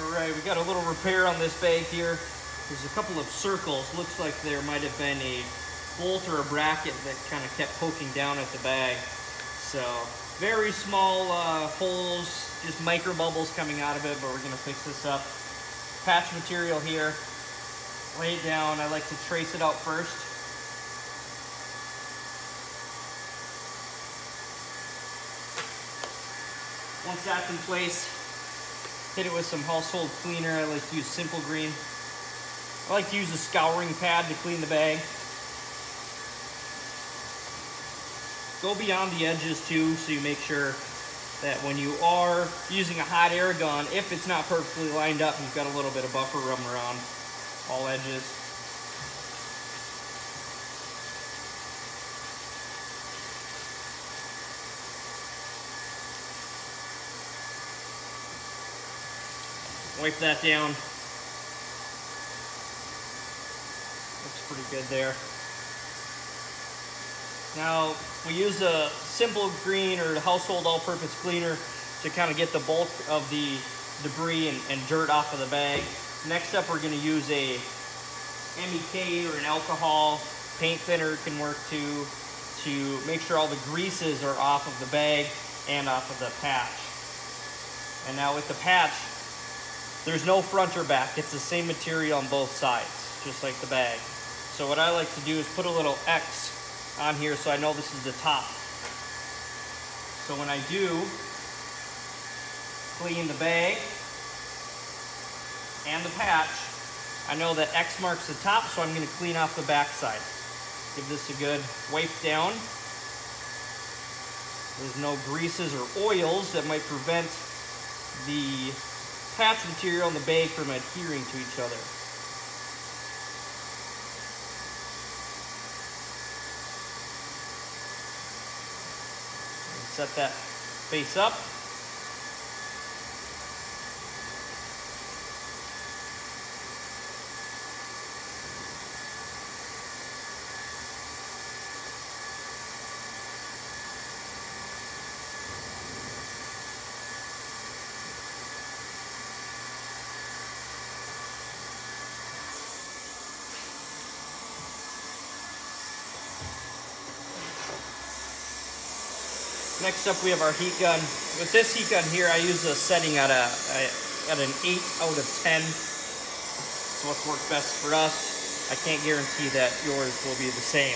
Alright, we got a little repair on this bag here. There's a couple of circles. Looks like there might have been a bolt or a bracket that kind of kept poking down at the bag. So, very small holes, just micro bubbles coming out of it, but we're going to fix this up. Patch material here. Lay it down. I like to trace it out first. Once that's in place, hit it with some household cleaner. I like to use Simple Green. I like to use a scouring pad to clean the bag. Go beyond the edges too, so you make sure that when you are using a hot air gun, if it's not perfectly lined up, you've got a little bit of buffer room around all edges. Wipe that down. Looks pretty good there. Now, we use a Simple Green or household all-purpose cleaner to kind of get the bulk of the debris and dirt off of the bag. Next up, we're going to use a MEK or an alcohol paint thinner can work too, to make sure all the greases are off of the bag and off of the patch. And now with the patch, there's no front or back. It's the same material on both sides, just like the bag. So what I like to do is put a little X on here so I know this is the top. So when I do clean the bag and the patch, I know that X marks the top, so I'm going to clean off the back side. Give this a good wipe down. There's no greases or oils that might prevent the patch material in the bag from adhering to each other. Set that face up. Next up, we have our heat gun. With this heat gun here, I use a setting at an 8 out of 10. It's what's worked best for us. I can't guarantee that yours will be the same.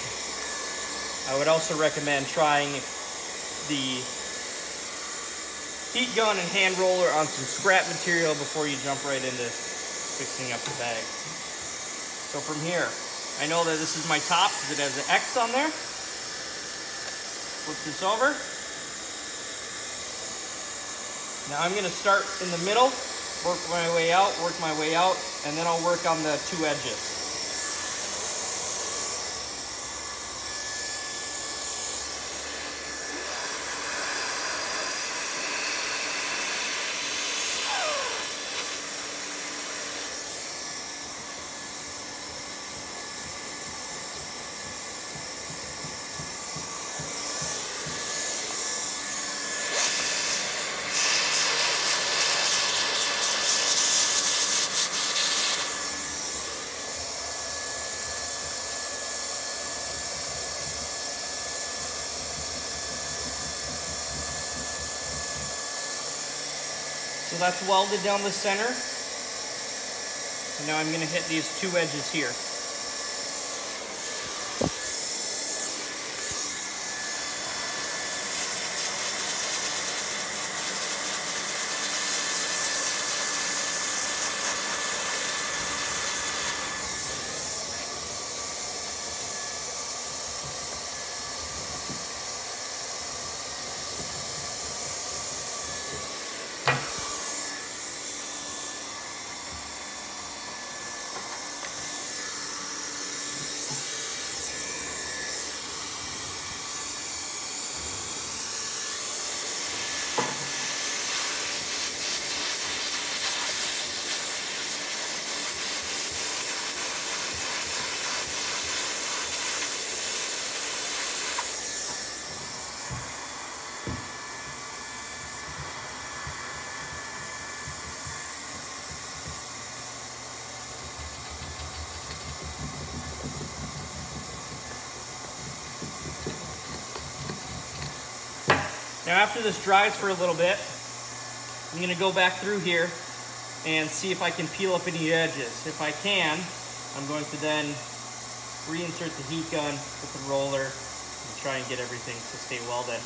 I would also recommend trying the heat gun and hand roller on some scrap material before you jump right into fixing up the bag. So from here, I know that this is my top because it has an X on there. Flip this over. Now I'm going to start in the middle, work my way out, and then I'll work on the two edges. So that's welded down the center. And now I'm going to hit these two edges here. Now after this dries for a little bit, I'm gonna go back through here and see if I can peel up any edges. If I can, I'm going to then reinsert the heat gun with the roller and try and get everything to stay welded.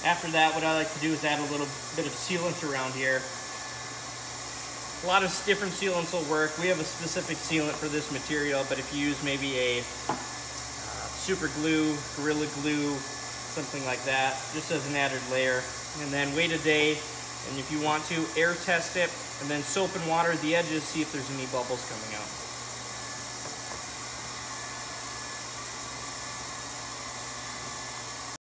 After that, what I like to do is add a little bit of sealant around here. A lot of different sealants will work. We have a specific sealant for this material, but if you use maybe a super glue, Gorilla Glue, something like that, just as an added layer. And then wait a day, and if you want to, air test it, and then soap and water the edges, see if there's any bubbles coming out.